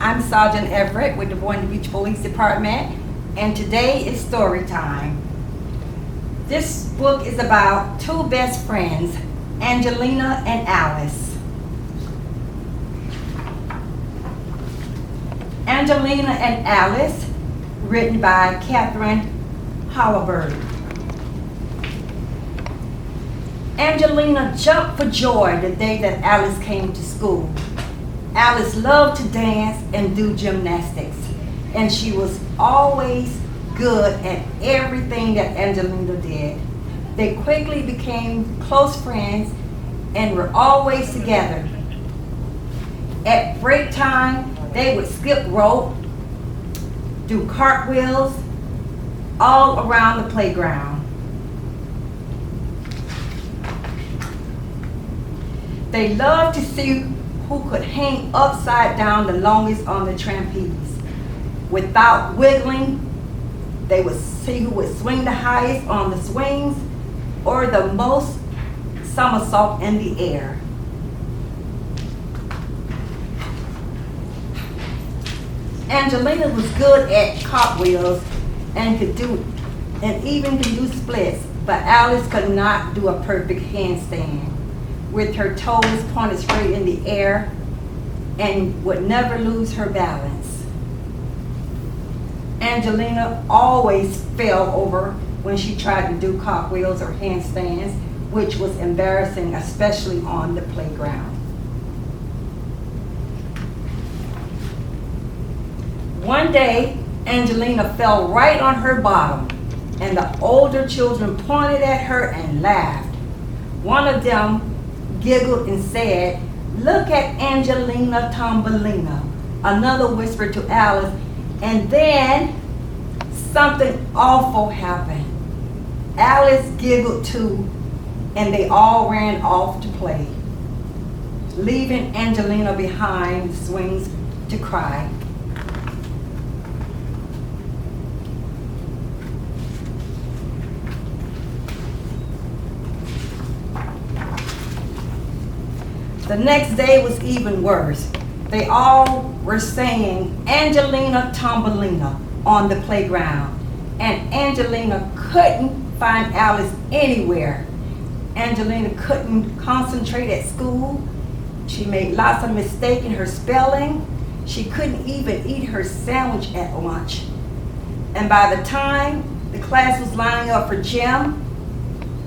I'm Sergeant Everett with the Boynton Beach Police Department, and today is story time. This book is about two best friends, Angelina and Alice. Angelina and Alice, written by Katharine Holabird. Angelina jumped for joy the day that Alice came to school. Alice loved to dance and do gymnastics, and she was always good at everything that Angelina did. They quickly became close friends and were always together. At break time, they would skip rope, do cartwheels all around the playground. They loved to see who could hang upside down the longest on the trapeze. Without wiggling, they would see who would swing the highest on the swings or the most somersault in the air. Angelina was good at cartwheels and even could do splits, but Alice could not do a perfect handstand with her toes pointed straight in the air and would never lose her balance. Angelina always fell over when she tried to do cartwheels or handstands, which was embarrassing, especially on the playground. One day, Angelina fell right on her bottom, and the older children pointed at her and laughed. One of them giggled and said, "Look at Angelina Tombolina." Another whispered to Alice, and then something awful happened. Alice giggled too, and they all ran off to play, leaving Angelina behind the swings to cry. The next day was even worse. They all were saying Angelina Tombolina on the playground, and Angelina couldn't find Alice anywhere. Angelina couldn't concentrate at school. She made lots of mistakes in her spelling. She couldn't even eat her sandwich at lunch. And by the time the class was lining up for gym,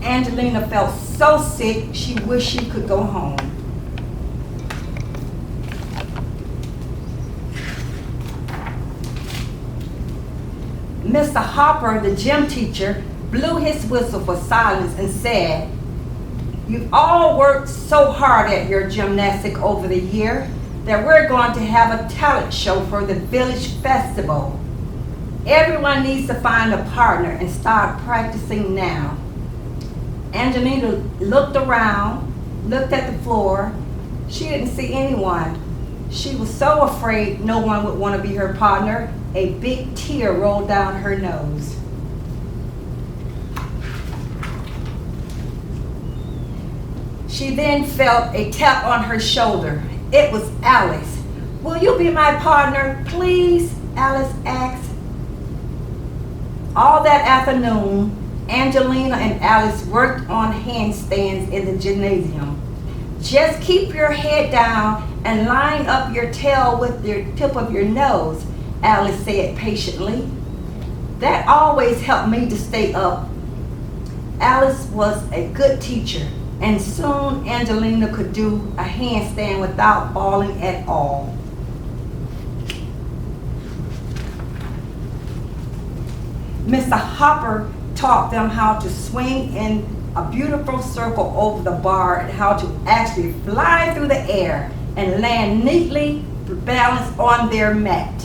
Angelina felt so sick she wished she could go home. Mr. Hopper, the gym teacher, blew his whistle for silence and said, "You've all worked so hard at your gymnastic over the year that we're going to have a talent show for the village festival. Everyone needs to find a partner and start practicing now." Angelina looked around, looked at the floor. She didn't see anyone. She was so afraid no one would want to be her partner. A big tear rolled down her nose. She then felt a tap on her shoulder. It was Alice. "Will you be my partner, please?" Alice asked. All that afternoon, Angelina and Alice worked on handstands in the gymnasium. "Just keep your head down and line up your tail with the tip of your nose," Alice said patiently. "That always helped me to stay up." Alice was a good teacher, and soon Angelina could do a handstand without falling at all. Mr. Hopper taught them how to swing in a beautiful circle over the bar and how to actually fly through the air and land neatly balanced on their mat.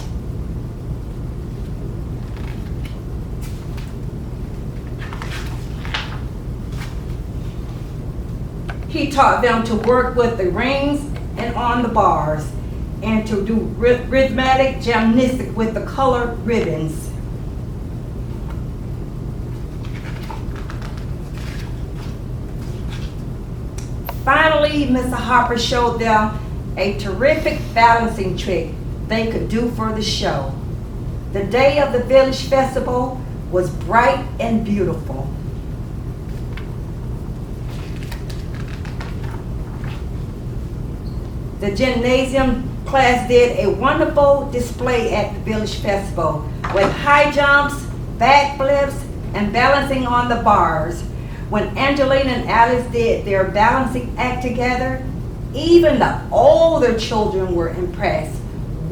He taught them to work with the rings and on the bars, and to do rhythmic gymnastics with the colored ribbons. Finally, Mr. Hopper showed them a terrific balancing trick they could do for the show. The day of the Village Festival was bright and beautiful. The gymnasium class did a wonderful display at the Village Festival with high jumps, backflips, and balancing on the bars. When Angelina and Alice did their balancing act together, even the older children were impressed.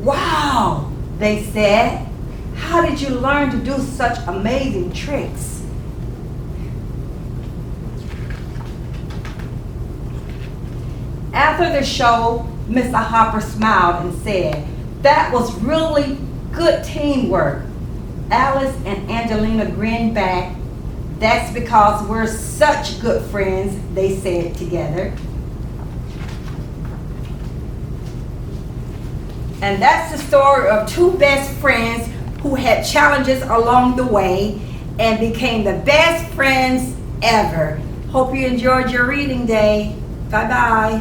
"Wow," they said. "How did you learn to do such amazing tricks?" After the show, Mr. Hopper smiled and said, "That was really good teamwork." Alice and Angelina grinned back. "That's because we're such good friends," they said together. And that's the story of two best friends who had challenges along the way and became the best friends ever. Hope you enjoyed your reading day. Bye-bye.